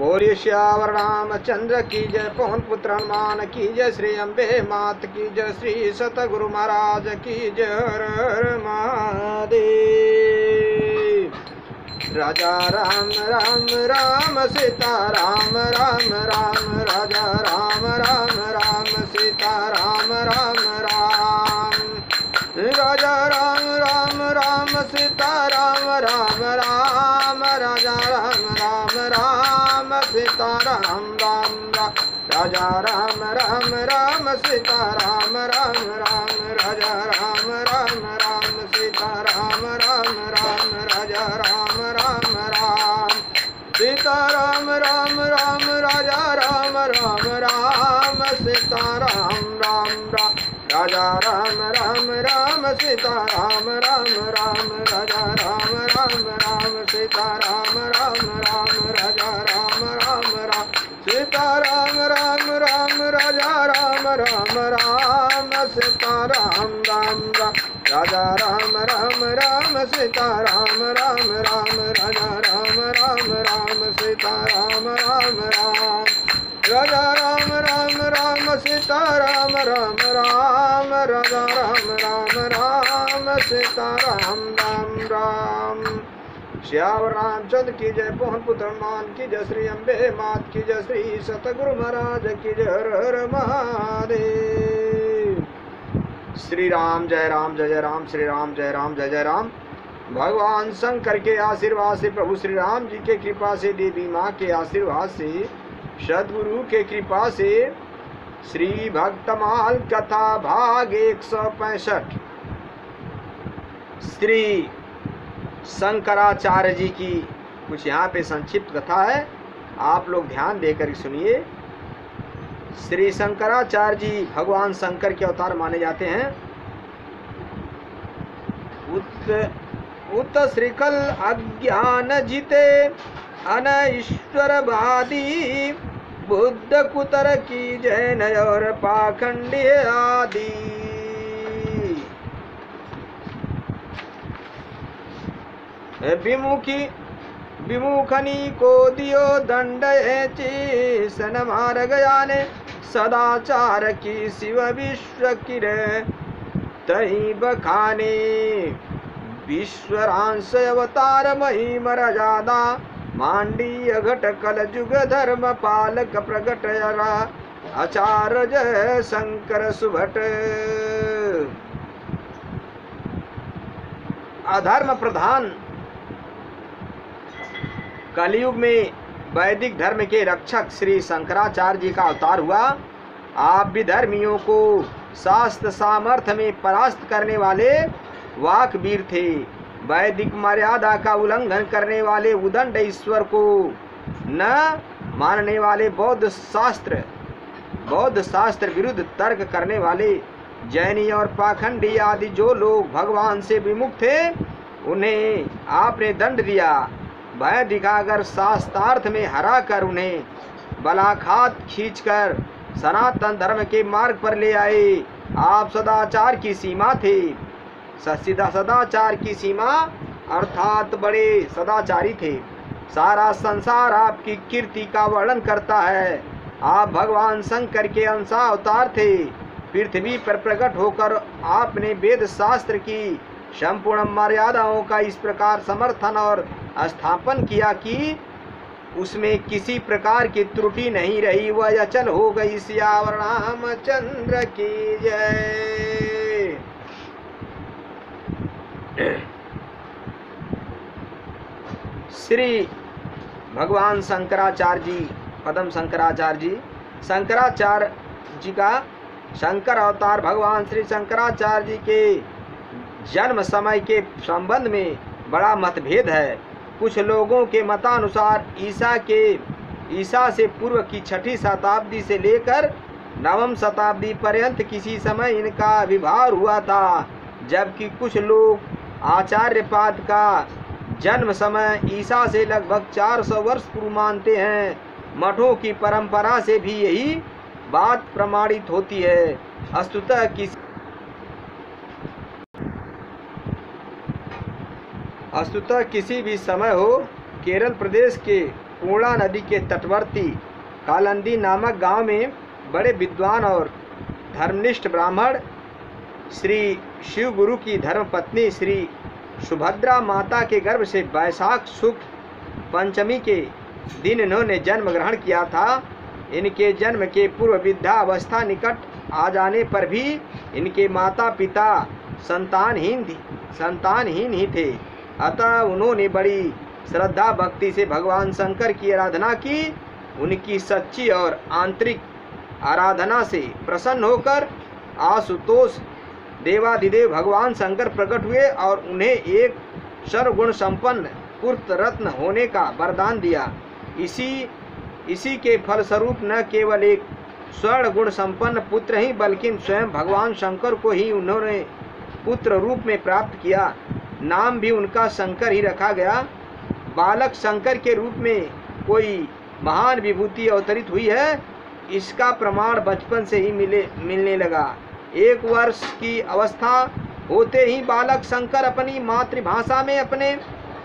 बोलिए श्यावर रामचंद्र की जय, पवन पुत्र हनुमान की जय, श्री अम्बे मात की जय, श्री सतगुरु महाराज की जय। हर हर महादेव। राजा राम राम राम सीता राम राम राम, राजा राम राम राम सीता राम राम राम, राजा राम राम राम सीता राम राम राम, राजा राम राम राम सीता राम राम राम, राजा राम राम राम सीता राम राम राम, राजा राम राम राम सीता राम राम राम, राजा राम राम राम सीता राम राम राम, राजा राम राम राम सीता राम राम राम, राजा राम राम राम सीता राम राम राम, राजा राम राम राम सीता राम राम राम, राजा राम राम राम सीता राम राम राम, राजा राम राम राम सीता राम राम राम, राजा राम राम राम सीता राम राम राम, राजा राम राम राम सीता राम राम राम, राजा राम राम राम सीता राम राम राम, राजा राम राम राम सीता राम राम राम। श्यावर रामचंद्र की जय, पवन पुत्र हनुमान की जय, श्री अम्बे मात की जय, श्री सतगुरु महाराज की जय। हर हर महादेव। श्री राम जय राम जय जय राम, श्री राम जय राम जय जय राम। भगवान शंकर के आशीर्वाद से, प्रभु श्री राम जी के कृपा से, देवी माँ के आशीर्वाद से, सदगुरु के कृपा से, श्री भक्तमाल कथा भाग 165 श्री शंकराचार्य जी की कुछ यहाँ पे संक्षिप्त कथा है, आप लोग ध्यान देकर सुनिए। श्री शंकराचार्य जी भगवान शंकर के अवतार माने जाते हैं। उत श्रीकल अज्ञान जिते अन ईश्वरवादी, बुद्ध कुतर की जैन और पाखंडी आदि। विमुखनी को दियो दंड सन मार गया ने, सदाचार की शिव विश्व किरे तही बखाने। विश्वरांश अवतार महिम मर्यादा, मांडीय घट कल जुग धर्म पालक प्रगट आचार्य शंकर सुभट। अधर्म प्रधान कलयुग में वैदिक धर्म के रक्षक श्री शंकराचार्य जी का अवतार हुआ। आप विधर्मियों को शास्त्र सामर्थ्य में परास्त करने वाले वाकवीर थे। वैदिक मर्यादा का उल्लंघन करने वाले उदंड ईश्वर को न मानने वाले बौद्ध शास्त्र विरुद्ध तर्क करने वाले जैनी और पाखंडी आदि जो लोग भगवान से विमुख थे, उन्हें आपने दंड दिया। भय दिखाकर शास्त्रार्थ में हरा कर उन्हें बलाखात खींचकर सनातन धर्म के मार्ग पर ले आए। आप सदाचार की सीमा थे। सदाचार की सीमा अर्थात बड़े सदाचारी थे। सारा संसार आपकी कीर्ति का वर्णन करता है। आप भगवान शंकर के अंशावतार थे। पृथ्वी पर प्रकट होकर आपने वेद शास्त्र की संपूर्ण मर्यादाओं का इस प्रकार समर्थन और स्थापन किया कि उसमें किसी प्रकार की त्रुटि नहीं रही, वह अचल हो गई। श्यावर रामचंद्र की जय। श्री भगवान शंकराचार्य जी, पदम शंकराचार्य जी, शंकराचार्य जी का शंकर अवतार भगवान श्री शंकराचार्य जी के जन्म समय के संबंध में बड़ा मतभेद है। कुछ लोगों के मतानुसार ईसा से पूर्व की 6ठी शताब्दी से लेकर 9वीं शताब्दी पर्यंत किसी समय इनका विवाह हुआ था, जबकि कुछ लोग आचार्यपाद का जन्म समय ईसा से लगभग 400 वर्ष पूर्व मानते हैं। मठों की परंपरा से भी यही बात प्रमाणित होती है। वस्तुतः किसी भी समय हो, केरल प्रदेश के पूर्णा नदी के तटवर्ती कालंदी नामक गांव में बड़े विद्वान और धर्मनिष्ठ ब्राह्मण श्री शिव गुरु की धर्मपत्नी श्री सुभद्रा माता के गर्भ से वैशाख शुक्ल पंचमी के दिन इन्होंने जन्म ग्रहण किया था। इनके जन्म के पूर्व वृद्धावस्था निकट आ जाने पर भी इनके माता पिता संतानहीन ही थे। अतः उन्होंने बड़ी श्रद्धा भक्ति से भगवान शंकर की आराधना की। उनकी सच्ची और आंतरिक आराधना से प्रसन्न होकर आशुतोष देवाधिदेव भगवान शंकर प्रकट हुए और उन्हें एक सर्वगुण संपन्न पुत्र रत्न होने का वरदान दिया। इसी के फलस्वरूप न केवल एक स्वर्ण गुण संपन्न पुत्र ही बल्कि स्वयं भगवान शंकर को ही उन्होंने पुत्र रूप में प्राप्त किया। नाम भी उनका शंकर ही रखा गया। बालक शंकर के रूप में कोई महान विभूति अवतरित हुई है, इसका प्रमाण बचपन से ही मिलने लगा। 1 वर्ष की अवस्था होते ही बालक शंकर अपनी मातृभाषा में अपने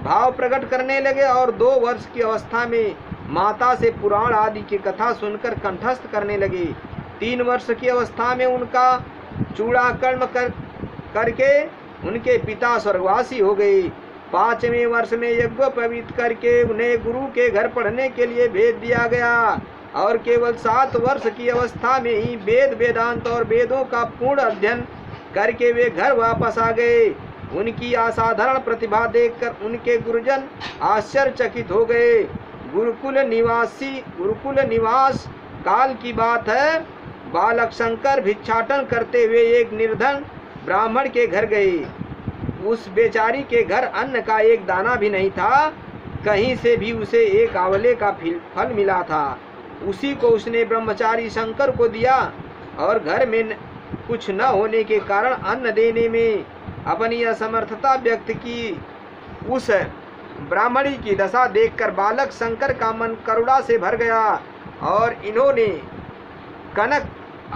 भाव प्रकट करने लगे और 2 वर्ष की अवस्था में माता से पुराण आदि की कथा सुनकर कंठस्थ करने लगे। 3 वर्ष की अवस्था में उनका चूड़ाकर्म करके उनके पिता स्वर्गवासी हो गए। 5वें वर्ष में यज्ञोपवीत करके उन्हें गुरु के घर पढ़ने के लिए भेज दिया गया और केवल 7 वर्ष की अवस्था में ही वेद वेदांत और वेदों का पूर्ण अध्ययन करके वे घर वापस आ गए। उनकी असाधारण प्रतिभा देखकर उनके गुरुजन आश्चर्यचकित हो गए। गुरुकुल निवास काल की बात है। बालक शंकर भिक्षाटन करते हुए एक निर्धन ब्राह्मण के घर गए। उस बेचारी के घर अन्न का एक दाना भी नहीं था। कहीं से भी उसे एक आंवले का फल मिला था। उसी को उसने ब्रह्मचारी शंकर को दिया और घर में कुछ न होने के कारण अन्न देने में अपनी असमर्थता व्यक्त की। उस ब्राह्मणी की दशा देखकर बालक शंकर का मन करुणा से भर गया और इन्होंने कनक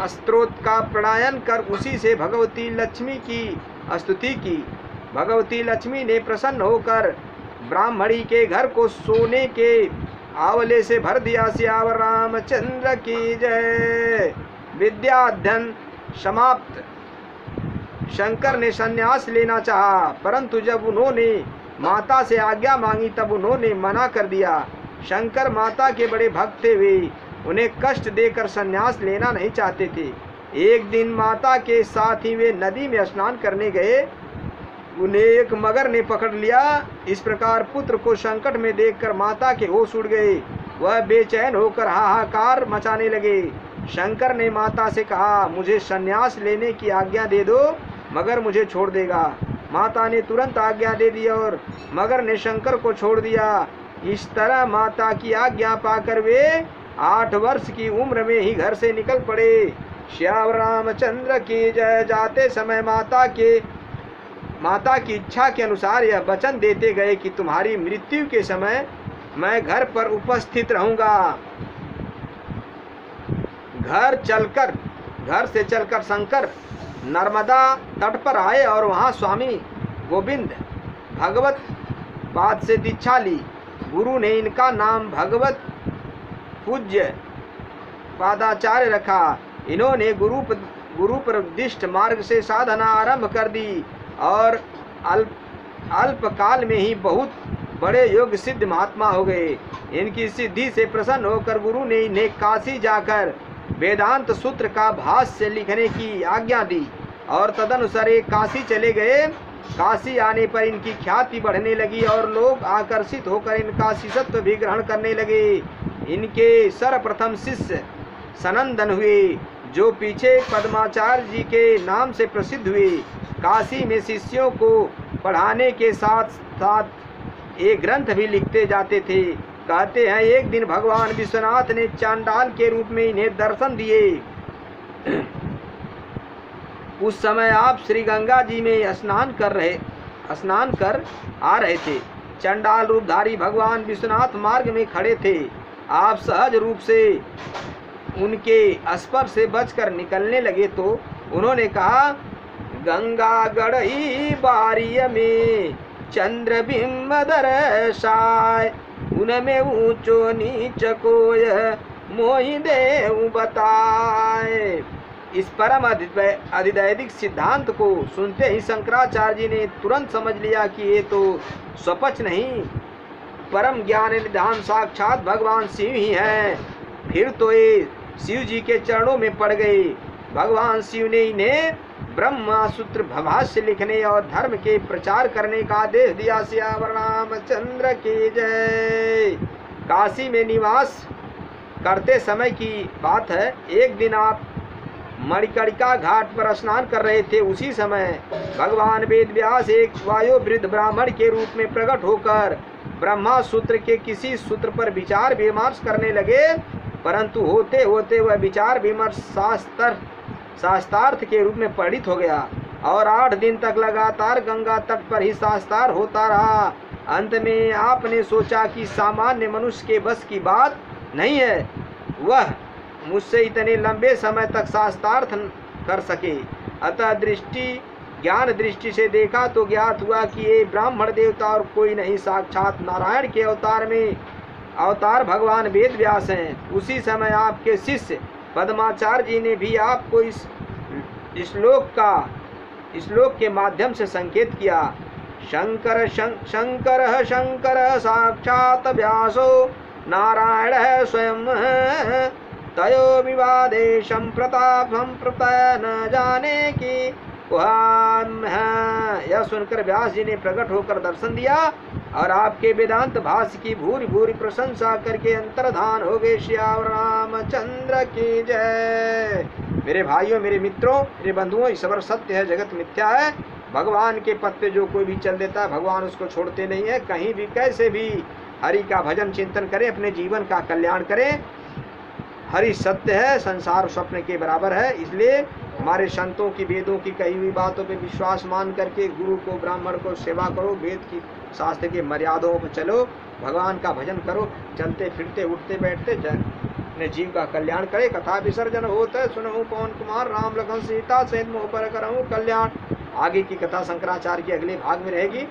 स्तोत्र का प्रणयन कर उसी से भगवती लक्ष्मी की स्तुति की। भगवती लक्ष्मी ने प्रसन्न होकर ब्राह्मणी के घर को सोने के आंवले से भर दिया। सियावर रामचंद्र की जय। विद्या अध्ययन समाप्त। शंकर ने संन्यास लेना चाहा, परंतु जब उन्होंने माता से आज्ञा मांगी तब उन्होंने मना कर दिया। शंकर माता के बड़े भक्त थे, वे उन्हें कष्ट देकर संन्यास लेना नहीं चाहते थे। एक दिन माता के साथ ही वे नदी में स्नान करने गए। उन्हें एक मगर ने पकड़ लिया। इस प्रकार पुत्र को संकट में देखकर माता के होश उड़ गए। वह बेचैन होकर हाहाकार मचाने लगे। शंकर ने माता से कहा, मुझे संन्यास लेने की आज्ञा दे दो, मगर मुझे छोड़ देगा। माता ने तुरंत आज्ञा दे दी और मगर ने शंकर को छोड़ दिया। इस तरह माता की आज्ञा पाकर वे 8 वर्ष की उम्र में ही घर से निकल पड़े। श्याम रामचंद्र की जय। जाते समय माता की इच्छा के अनुसार यह वचन देते गए कि तुम्हारी मृत्यु के समय मैं घर पर उपस्थित रहूंगा। घर से चलकर शंकर नर्मदा तट पर आए और वहां स्वामी गोविंद भगवत पाद से दीक्षा ली। गुरु ने इनका नाम भगवत पूज्य पादाचार्य रखा। इन्होंने गुरु प्रदिष्ट मार्ग से साधना आरंभ कर दी और अल्प काल में ही बहुत बड़े योग सिद्ध महात्मा हो गए। इनकी सिद्धि से प्रसन्न होकर गुरु ने इन्हें काशी जाकर वेदांत सूत्र का भाष्य लिखने की आज्ञा दी और तदनुसार एक काशी चले गए। काशी आने पर इनकी ख्याति बढ़ने लगी और लोग आकर्षित होकर इनका शिष्यत्व भी ग्रहण करने लगे। इनके सर्वप्रथम शिष्य सनंदन हुए, जो पीछे पद्माचार्य जी के नाम से प्रसिद्ध हुए। काशी में शिष्यों को पढ़ाने के साथ साथ एक ग्रंथ भी लिखते जाते थे। कहते हैं एक दिन भगवान विश्वनाथ ने चांडाल के रूप में इन्हें दर्शन दिए। उस समय आप श्री गंगा जी में स्नान कर आ रहे थे। चांडाल रूपधारी भगवान विश्वनाथ मार्ग में खड़े थे। आप सहज रूप से उनके स्पर्श से बचकर निकलने लगे तो उन्होंने कहा, गंगा गढ़ी बारिय में चंद्रबिंब दर्शाय, उनमें ऊंचो नीच कोय मोहि देव बताए। इस परम अधिदैविक सिद्धांत को सुनते ही शंकराचार्य जी ने तुरंत समझ लिया कि ये तो स्वपच नहीं, परम ज्ञान निधान साक्षात भगवान शिव ही हैं। फिर तो ये शिव जी के चरणों में पड़ गए। भगवान शिव ने इन्हें ब्रह्मसूत्र भाष्य लिखने और धर्म के प्रचार करने का आदेश दिया। सियावर रामचंद्र की जय। काशी में निवास करते समय की बात है। एक दिन आप मणिकर्णिका घाट पर स्नान कर रहे थे। उसी समय भगवान वेद व्यास एक वायोवृद्ध ब्राह्मण के रूप में प्रकट होकर ब्रह्मा सूत्र के किसी सूत्र पर विचार विमर्श करने लगे, परंतु होते होते वह विचार विमर्श शास्त्रार्थ के रूप में परिणित हो गया और 8 दिन तक लगातार गंगा तट पर ही शास्त्रार्थ होता रहा। अंत में आपने सोचा कि सामान्य मनुष्य के बस की बात नहीं है वह मुझसे इतने लंबे समय तक शास्त्रार्थ कर सके। अतः ज्ञान दृष्टि से देखा तो ज्ञात हुआ कि ये ब्राह्मण देवता और कोई नहीं, साक्षात नारायण के अवतार भगवान वेद व्यास हैं। उसी समय आपके शिष्य पद्माचार्य जी ने भी आपको इस श्लोक के माध्यम से संकेत किया। शंकर शंकर साक्षात व्यासो नारायण स्वयं तयो विवादे संप्रताप न जाने की यह सुनकर व्यास जी ने प्रकट होकर दर्शन दिया और आपके वेदांत भाष्य की भूरी भूरी प्रशंसा करके अंतर्धान हो गए। श्याम रामचंद्र की जय। मेरे भाइयों, मेरे मित्रों, मेरे बंधुओं, ईश्वर सत्य है, जगत मिथ्या है। भगवान के पथ पे जो कोई भी चल देता है भगवान उसको छोड़ते नहीं है। कहीं भी कैसे भी हरि का भजन चिंतन करें, अपने जीवन का कल्याण करें। हरि सत्य है, संसार स्वप्न के बराबर है। इसलिए हमारे संतों की, वेदों की कही हुई बातों पे विश्वास मान करके गुरु को, ब्राह्मण को सेवा करो, वेद की शास्त्र के मर्यादाओं पर चलो, भगवान का भजन करो, चलते फिरते उठते बैठते अपने जीव का कल्याण करे। कथा विसर्जन होते सुनहु पवन कुमार राम लखन सीता सहित मोह पर करहु कल्याण। आगे की कथा शंकराचार्य के अगले भाग में रहेगी।